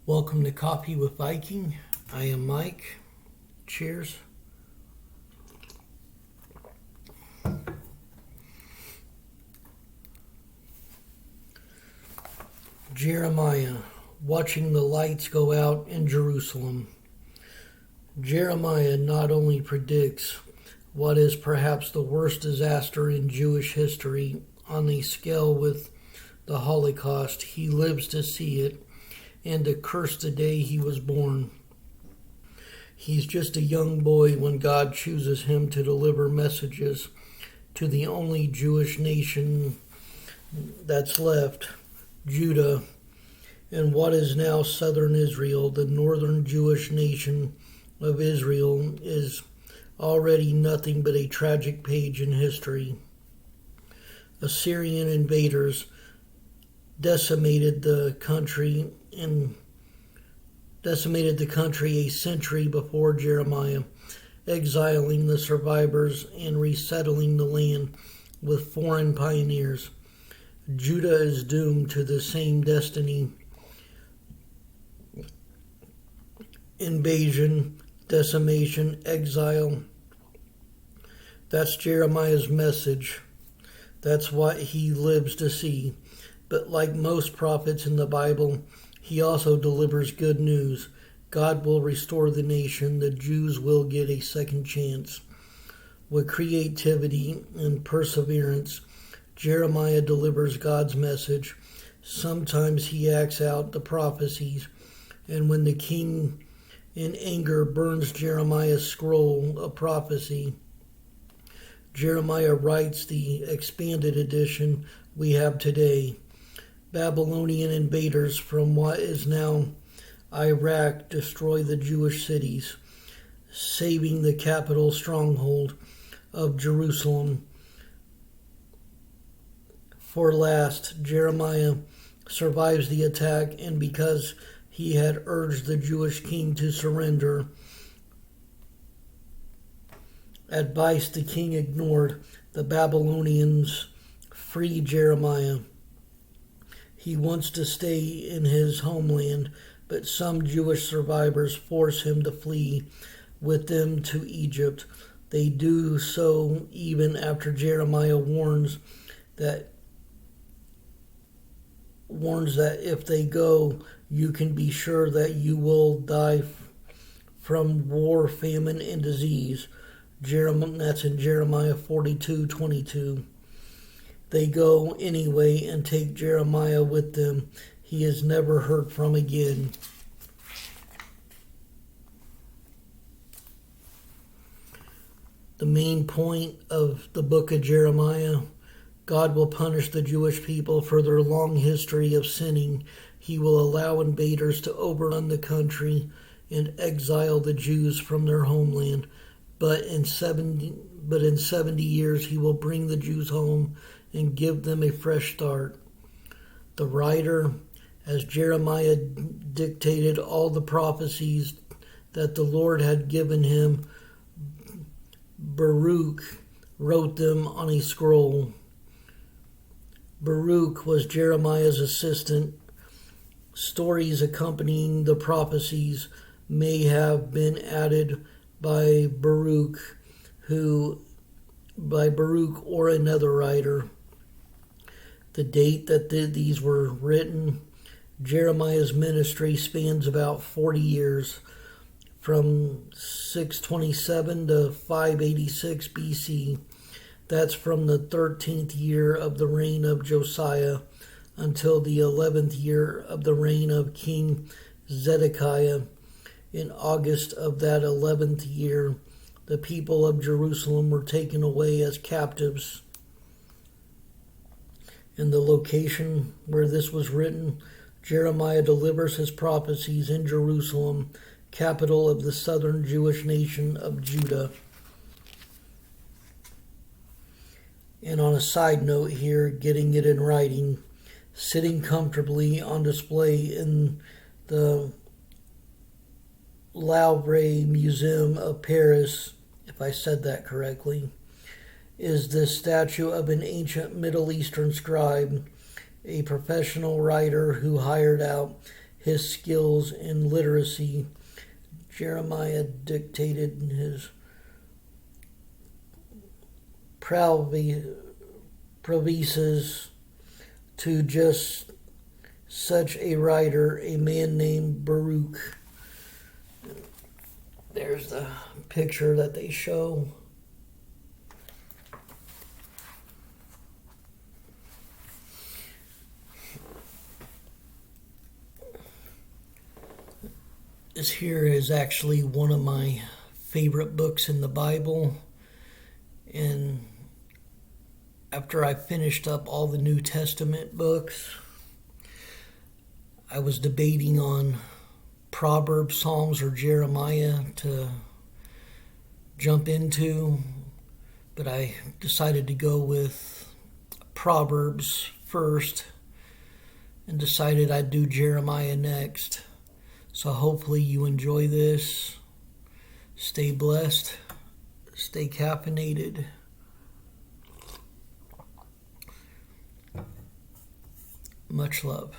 Welcome to Coffee with Viking. I am Mike. Cheers. Jeremiah, watching the lights go out in Jerusalem. Jeremiah not only predicts what is perhaps the worst disaster in Jewish history on a scale with the Holocaust, he lives to see it and to curse the day he was born. He's just a young boy when God chooses him to deliver messages to the only Jewish nation that's left, Judah, and what is now southern Israel. The northern Jewish nation of Israel is already nothing but a tragic page in history. Assyrian invaders decimated the country a century before Jeremiah, exiling the survivors and resettling the land with foreign pioneers. Judah is doomed to the same destiny: invasion, decimation, exile. That's Jeremiah's message. That's what he lives to see. But like most prophets in the Bible, he also delivers good news. God will restore the nation. The Jews will get a second chance. With creativity and perseverance, Jeremiah delivers God's message. Sometimes he acts out the prophecies, and when the king in anger burns Jeremiah's scroll of prophecy, Jeremiah writes the expanded edition we have today. Babylonian invaders from what is now Iraq destroy the Jewish cities, saving the capital stronghold of Jerusalem. For last, Jeremiah survives the attack, and because he had urged the Jewish king to surrender, advice the king ignored, the Babylonians free Jeremiah. He wants to stay in his homeland, but some Jewish survivors force him to flee with them to Egypt. They do so even after Jeremiah warns that if they go, you can be sure that you will die from war, famine, and disease. That's in Jeremiah 42:22. They go anyway and take Jeremiah with them. He is never heard from again. The main point of the book of Jeremiah: God will punish the Jewish people for their long history of sinning. He will allow invaders to overrun the country and exile the Jews from their homeland. But in 70 years he will bring the Jews home and give them a fresh start. The writer, as Jeremiah dictated all the prophecies that the Lord had given him, Baruch wrote them on a scroll. Baruch was Jeremiah's assistant. Stories accompanying the prophecies may have been added by Baruch or another writer. The date that these were written: Jeremiah's ministry spans about 40 years, from 627 to 586 BC. That's from the 13th year of the reign of Josiah until the 11th year of the reign of King Zedekiah. In August of that 11th year, the people of Jerusalem were taken away as captives. In the location where this was written, Jeremiah delivers his prophecies in Jerusalem, capital of the southern Jewish nation of Judah. And on a side note here, getting it in writing, sitting comfortably on display in the Louvre Museum of Paris, if I said that correctly, is this statue of an ancient Middle Eastern scribe, a professional writer who hired out his skills in literacy. Jeremiah dictated his provises to just such a writer, a man named Baruch. There's the picture that they show. This here is actually one of my favorite books in the Bible. And after I finished up all the New Testament books, I was debating on Proverbs, Psalms, or Jeremiah to jump into, but I decided to go with Proverbs first and decided I'd do Jeremiah next. So hopefully you enjoy this. Stay blessed. Stay caffeinated. Much love.